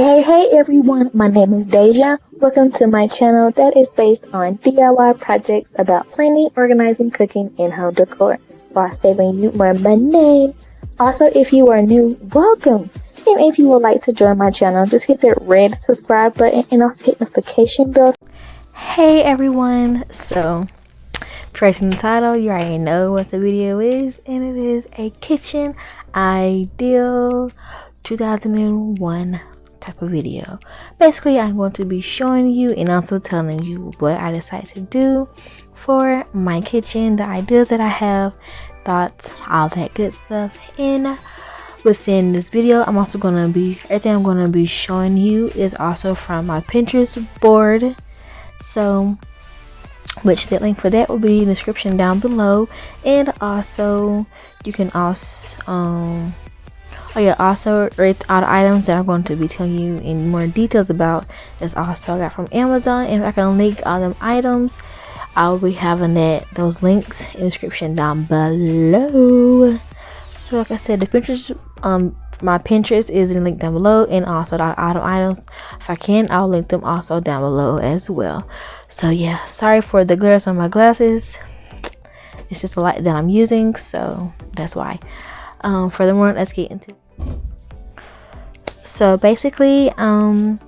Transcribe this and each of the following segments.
Hey everyone, my name is Deja. Welcome to my channel that is based on DIY projects about planning, organizing, cooking, and home decor while saving you more money. Also, if you are new, welcome. And if you would like to join my channel, just hit that red subscribe button and also hit notification bell. Hey everyone, so tracing the title, you already know what the video is, and it is a kitchen ideal 2001 type of video. Basically, I'm going to be showing you and also telling you what I decided to do for my kitchen, the ideas that I have, thoughts, all that good stuff. And within this video, I'm also going to be, everything I'm going to be showing you is also from my Pinterest board. So which the link for that will be in the description down below. And also you can also also rate all the items that I'm going to be telling you in more details about is also I got from Amazon, and if I can link all them items, I'll be having those links in the description down below. So like I said, the Pinterest my Pinterest is in the link down below, and also the item items, if I can, I'll link them also down below as well. So yeah, sorry for the glares on my glasses, it's just a light that I'm using, so that's why. Furthermore, let's get into it. So basically, I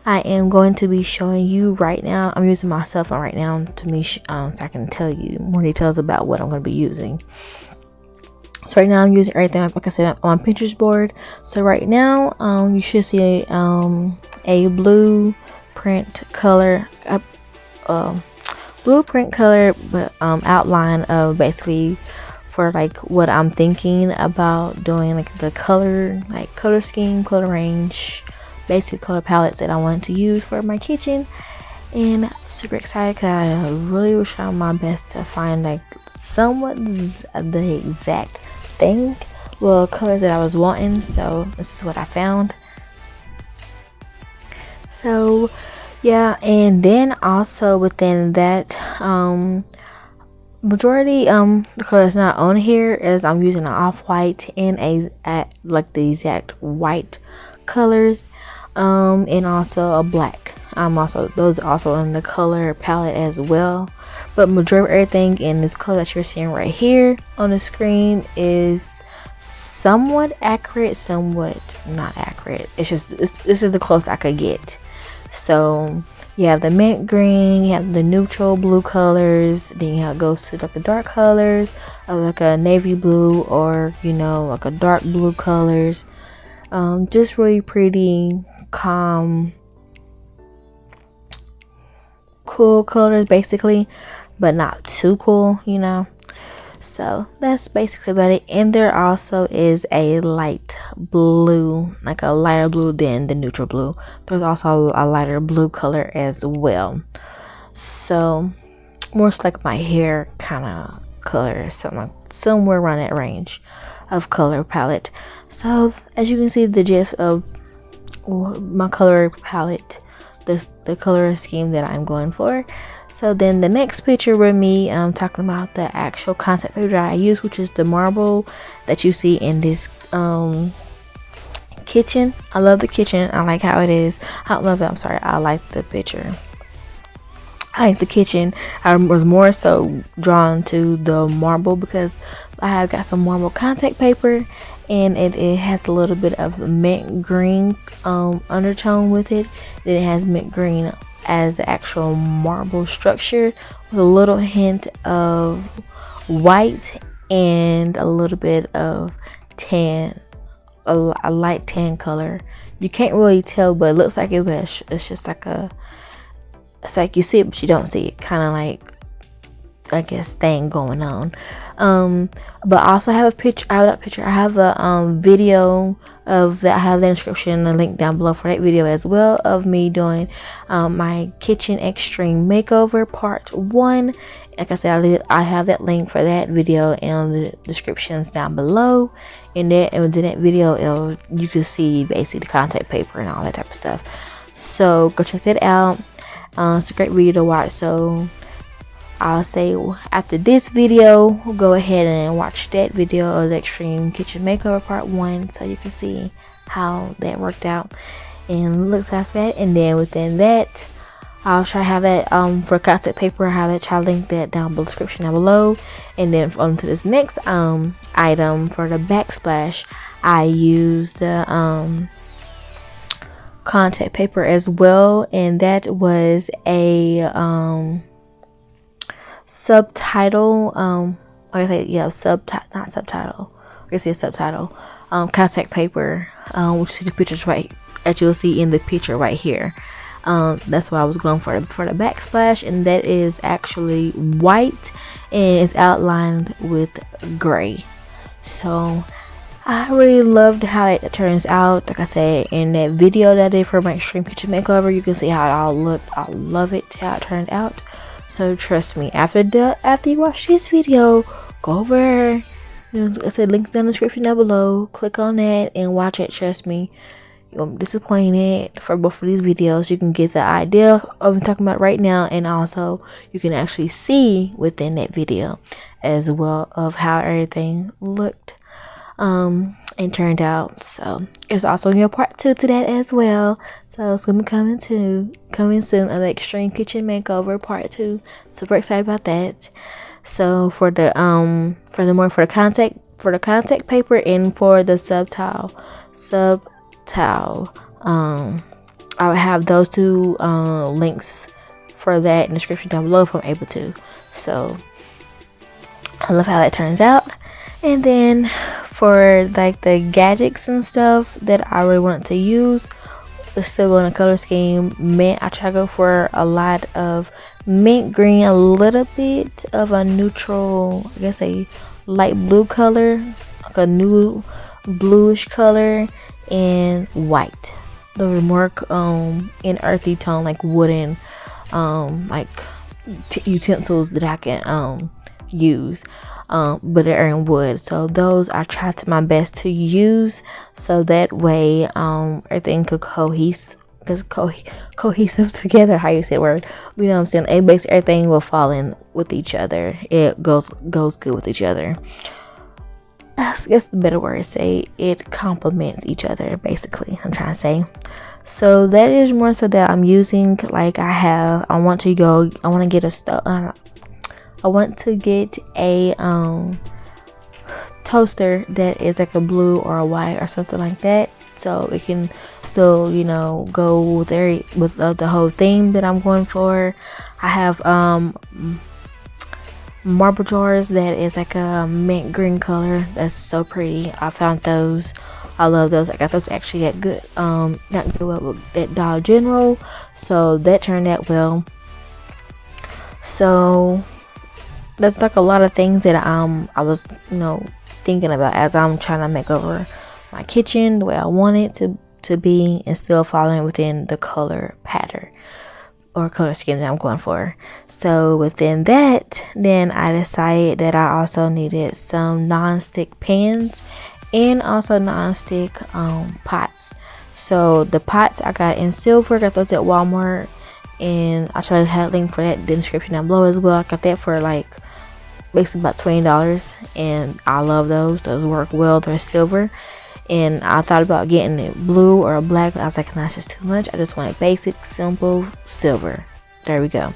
am going to be showing you right now. I'm using my cell phone right now to so I can tell you more details about what I'm going to be using. So right now I'm using everything, like I said, on Pinterest board. So right now, you should see a blueprint color, but outline of basically for like what I'm thinking about doing, like the color scheme, color range, basic color palettes that I want to use for my kitchen. And super excited because I really was trying my best to find like somewhat the exact thing, well, colors that I was wanting. So this is what I found. So yeah, and then also within that, majority because it's not on here, is I'm using an off-white and like the exact white colors, and also a black. Those are also in the color palette as well, but majority of everything in this color that you're seeing right here on the screen is somewhat accurate, somewhat not accurate. It's just this is the closest I could get. So you have the mint green, you have the neutral blue colors, then it goes to like the dark colors of like a navy blue, or like a dark blue colors. Just really pretty, calm, cool colors basically, but not too cool, So that's basically about it. And there also is a light blue, like a lighter blue than the neutral blue. There's also a lighter blue color as well. So more like my hair kind of color, somewhere around that range of color palette. So as you can see, the gist of my color palette, the color scheme that I'm going for. So then the next picture with me talking about the actual concept paper I use, which is the marble that you see in this kitchen. I love the kitchen. I like how it is. I don't love it, I'm sorry, I like the picture. I like the kitchen. I was more so drawn to the marble because I have got some marble contact paper, and it has a little bit of mint green undertone with it. Then it has mint green as the actual marble structure with a little hint of white and a little bit of tan, a light tan color. You can't really tell, but it looks like it, but it's just like it's like you see it but you don't see it, kind of like, I guess, thing going on. But I also have a picture. I have a video of that. I have the description, the link down below for that video as well, of me doing my kitchen extreme makeover part 1. Like I said, I have that link for that video in the descriptions down below. And within that video, you can see basically the contact paper and all that type of stuff. So go check that out. It's a great video to watch. So I'll say after this video, go ahead and watch that video of the extreme kitchen makeover part 1, so you can see how that worked out. and looks like that. And then within that, I'll try to have that for contact paper. I have that, try to link that down below, description down below. And then on to this next item for the backsplash, I use the contact paper as well, and that was a subtitle, like I say, yeah, not subtitle, I guess it's subtitle, contact paper, which see the pictures right, as you'll see in the picture right here. That's what I was going for the backsplash, and that is actually white and it's outlined with gray. So I really loved how it turns out. Like I said, in that video that I did for my extreme kitchen makeover, you can see how it all looked. I love it how it turned out. So trust me, after you watch this video, go over, like I said, links down in the description down below, click on that and watch it. Trust me, you won't be disappointed. For both of these videos, you can get the idea of what I'm talking about right now, and also you can actually see within that video as well of how everything looked and turned out. So it's also your part 2 to that as well. So it's gonna be coming soon, of the extreme kitchen makeover part 2. Super excited about that. So for the contact paper and for the subtile, I would have those two links for that in the description down below if I'm able to. So I love how that turns out. And then for like the gadgets and stuff that I really wanted to use, but still going to color scheme mint. I try to go for a lot of mint green, a little bit of a neutral, I guess a light blue color, like a new bluish color, and white. Those are more in earthy tone, like wooden like utensils that I can use, but they're in wood. So those I try to my best to use, so that way everything could cohesive together, how you say the word, you know what I'm saying. It makes everything will fall in with each other. It goes good with each other. I guess the better word is say it complements each other, basically, I'm trying to say. So that is more so that I'm using, like I want to get a toaster that is like a blue or a white or something like that, so it can still, you know, go with the whole theme that I'm going for. I have marble jars that is like a mint green color. That's so pretty. I found those. I love those. I got those actually at at Dollar General, so that turned out well. So that's like a lot of things that I was, you know, thinking about as I'm trying to make over my kitchen the way I want it to be, and still following within the color pattern or color scheme that I'm going for. So within that, then I decided that I also needed some non-stick pans and also non-stick pots. So the pots I got in silver, got those at Walmart, and I tried to have a link for that in the description down below as well. I got that for like basically about $20, and I love those. Those work well. They're silver, and I thought about getting it blue or black, but I was like, nah, that's just too much. I just want it basic, simple, silver. There we go.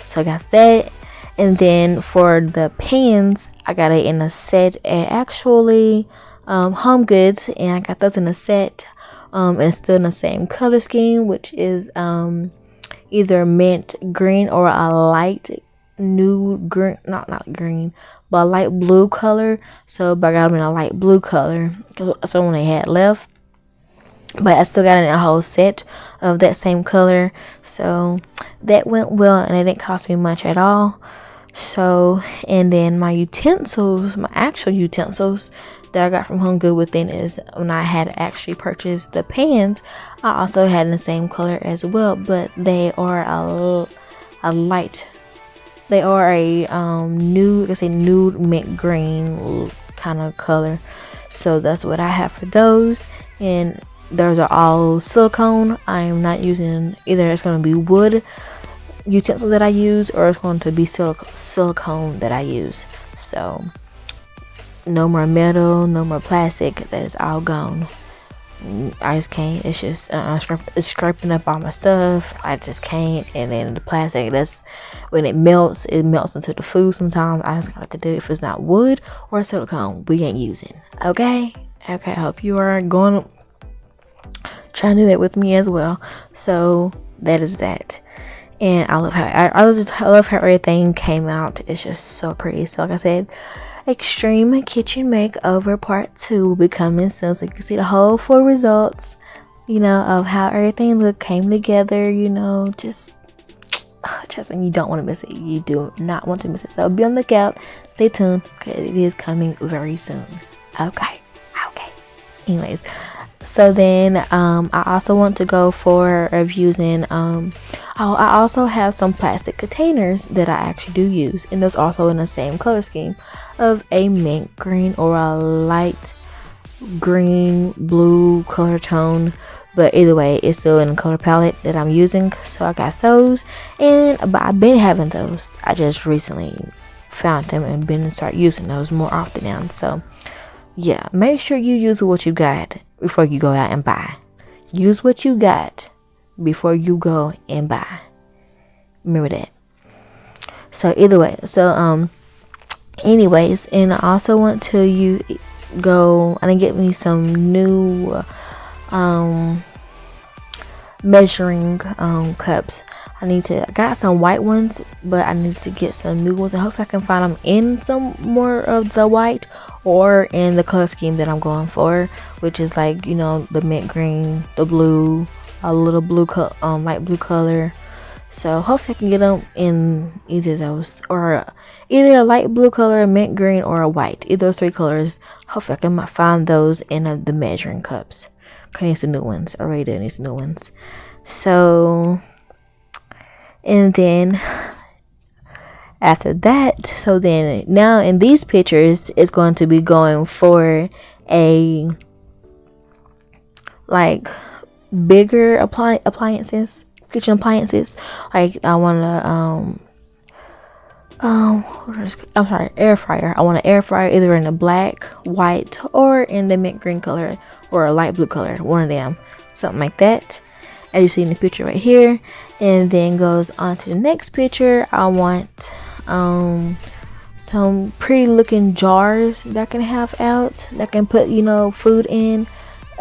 So I got that. And then for the pans, I got it in a set at actually Home Goods, and I got those in a set, and it's still in the same color scheme, which is either mint green or a light nude green, not green, but a light blue color. So I got them in a light blue color, so when they had left, but I still got it in a whole set of that same color. So that went well, and it didn't cost me much at all. So, and then my actual utensils that I got from Home Good within is when I had actually purchased the pans, I also had in the same color as well, but they are a light. They are a nude mint green kind of color. So that's what I have for those, and those are all silicone. I am not using either. It's going to be wood utensils that I use, or it's going to be silicone that I use. So no more metal, no more plastic. That is all gone. I just can't. It's just it's scraping up all my stuff. I just can't. And then the plastic, that's when it melts into the food sometimes. I just got to do it. If it's not wood or silicone, we ain't using. Okay. I hope you are trying to do that with me as well. So that is that. And I love how I love how everything came out. It's just so pretty. So like I said, Extreme Kitchen Makeover Part 2 will be coming soon, so you can see the whole full results, of how everything came together. Just trust me, you don't want to miss it. You do not want to miss it. So be on the lookout. Stay tuned, because it is coming very soon. Okay. Anyways, so then I also want to go for reviews in I also have some plastic containers that I actually do use, and those also in the same color scheme of a mint green or a light green blue color tone, but either way it's still in the color palette that I'm using. So I got those, but I've been having those. I just recently found them and been to start using those more often now. So yeah, make sure you use what you got before you go out and buy. Use what you got before you go and buy. Remember that. So either way, anyways, and I also want to go and get me some new measuring cups. I got some white ones, but I need to get some new ones, and hopefully I can find them in some more of the white or in the color scheme that I'm going for, which is like, the mint green, the blue, a little blue light blue color. So hopefully I can get them in either of those, or either a light blue color, a mint green, or a white. Either those three colors. Hopefully I can find those in the measuring cups. I need some new ones. I already do need some new ones. So, and then after that, now in these pictures, it's going to be going for a like bigger appliances, kitchen appliances. Like I want to air fryer. I want an air fryer either in the black, white, or in the mint green color, or a light blue color, one of them, something like that, as you see in the picture right here. And then goes on to the next picture. I want some pretty looking jars that I can have out, that I can put food in.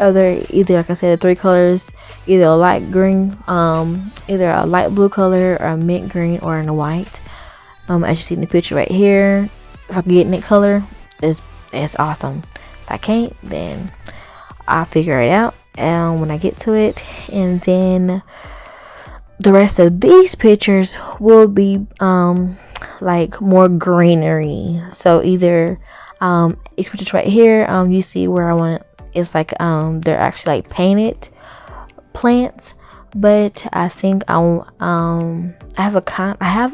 Either like I said, the three colors, either a light green, either a light blue color, or a mint green, or in a white. As you see in the picture right here, if I can get in that color, it's awesome. If I can't, then I'll figure it out when I get to it. And then the rest of these pictures will be like more greenery. So either each picture right here, you see where I want it. It's like they're actually like painted plants, but I think I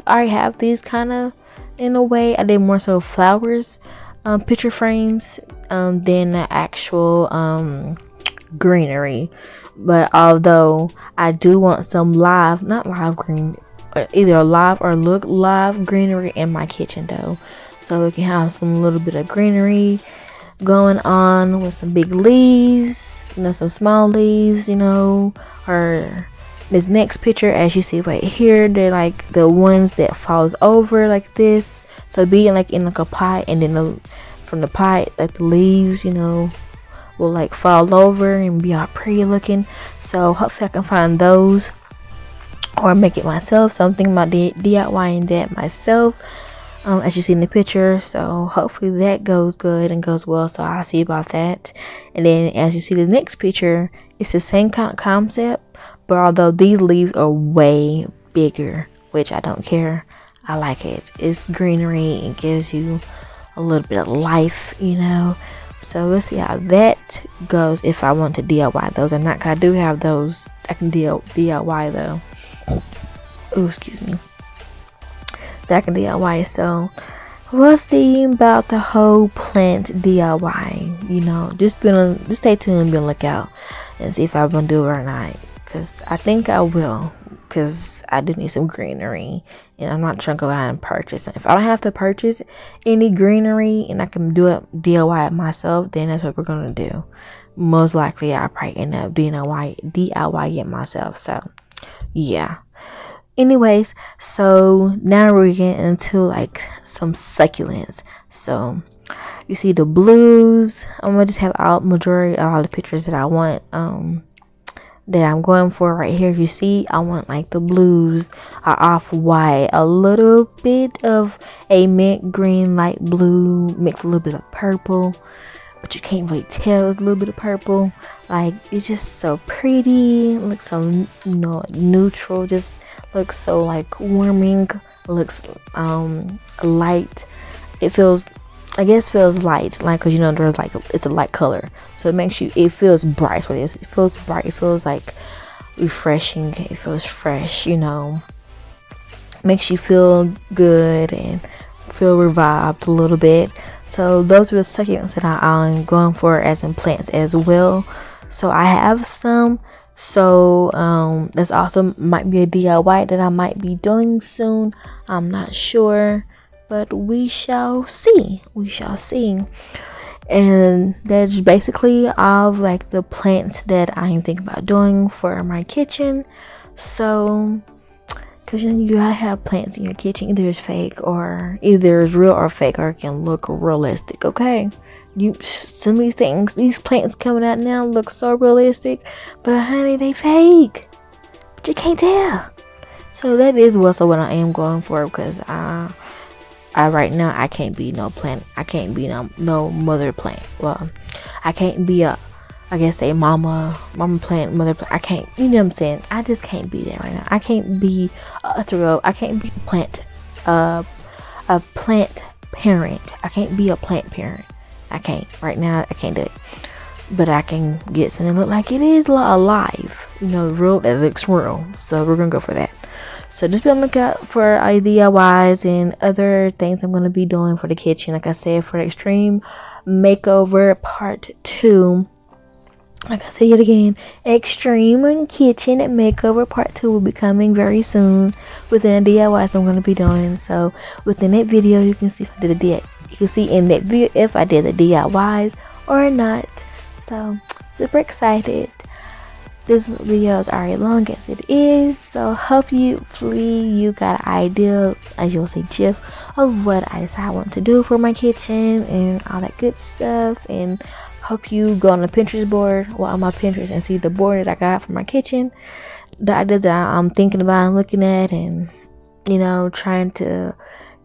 already have these kind of in a way. I did more so flowers picture frames than the actual greenery. But although I do want some not live green, either a live or look live greenery in my kitchen though, so we can have some little bit of greenery going on with some big leaves, some small leaves, or this next picture, as you see right here, they're like the ones that falls over like this. So being like in like a pot, and then from the pot, like the leaves, will like fall over and be all pretty looking. So hopefully I can find those or make it myself. So I'm thinking about DIYing that myself, as you see in the picture. So hopefully that goes good and goes well. So I'll see about that. And then as you see the next picture, it's the same kind of concept, but although these leaves are way bigger, which I don't care. I like it. It's greenery. It gives you a little bit of life, So let's see how that goes if I want to DIY those or not. 'Cause I do have those. I can DIY though. Oh, excuse me. That I can DIY. So we'll see about the whole plant DIY. Just stay tuned and be on the lookout and see if I'm gonna do it or not. Because I think I will. Because I do need some greenery, and I'm not trying to go out and purchase it. If I don't have to purchase any greenery and I can do it DIY it myself, then that's what we're gonna do. most likely I'll probably end up DIY it myself. So yeah. Anyways, so now we're getting into like some succulents. So you see the blues. I'm gonna just have majority of all the pictures that I want, that I'm going for right here. You see, I want like the blues are off white, a little bit of a mint green, light blue, mixed a little bit of purple, but you can't really tell it's a little bit of purple. Like, it's just so pretty. It looks so, like neutral. Just looks so like warming. Looks light. It feels, I guess, feels light, like, because there's like it's a light color, so it feels bright. So it feels bright. It feels like refreshing. It feels fresh. Makes you feel good and feel revived a little bit. So those are the succulents that I'm going for as in plants as well. So I have some. So that's also might be a DIY that I might be doing soon. I'm not sure, but we shall see. And that's basically all of like the plants that I am thinking about doing for my kitchen. So, because you gotta have plants in your kitchen. Either it's fake, or either it's real or fake, or it can look realistic. Okay, some of these plants coming out now look so realistic, but honey, they fake. But you can't tell. So that is what I am going for, because I right now I can't be no plant. I can't be no mother plant. Well, I can't be a mama plant, mother plant. I can't, you know what I'm saying? I just can't be that right now. I can't be I can't be a plant parent. I can't be a plant parent. I can't right now. I can't do it. But I can get something that look like it is alive. Real, that looks real. So we're gonna go for that. So just be on the lookout for DIYs and other things I'm gonna be doing for the kitchen. Like I said, for the Extreme Makeover Part 2. Like I said it again, Extreme Kitchen Makeover Part 2 will be coming very soon within the DIYs I'm going to be doing. So within that video, you can see if I did you can see in that video if I did the DIYs or not. So super excited. This video is already long as it is, so hopefully you got an idea, as you'll say, GIF of what I decide I want to do for my kitchen and all that good stuff. And hope you go on the Pinterest board, on my Pinterest, and see the board that I got for my kitchen, the ideas that I'm thinking about and looking at, and trying to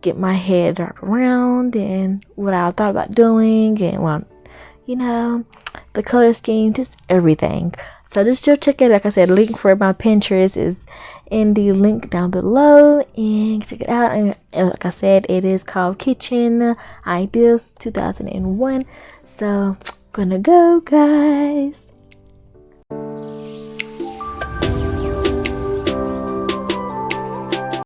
get my head wrapped around, and what I thought about doing, and the color scheme, just everything. So just go check it. Like I said, link for my Pinterest is in the link down below, and check it out. And like I said, it is called Kitchen Ideas 2001. So gonna go, guys.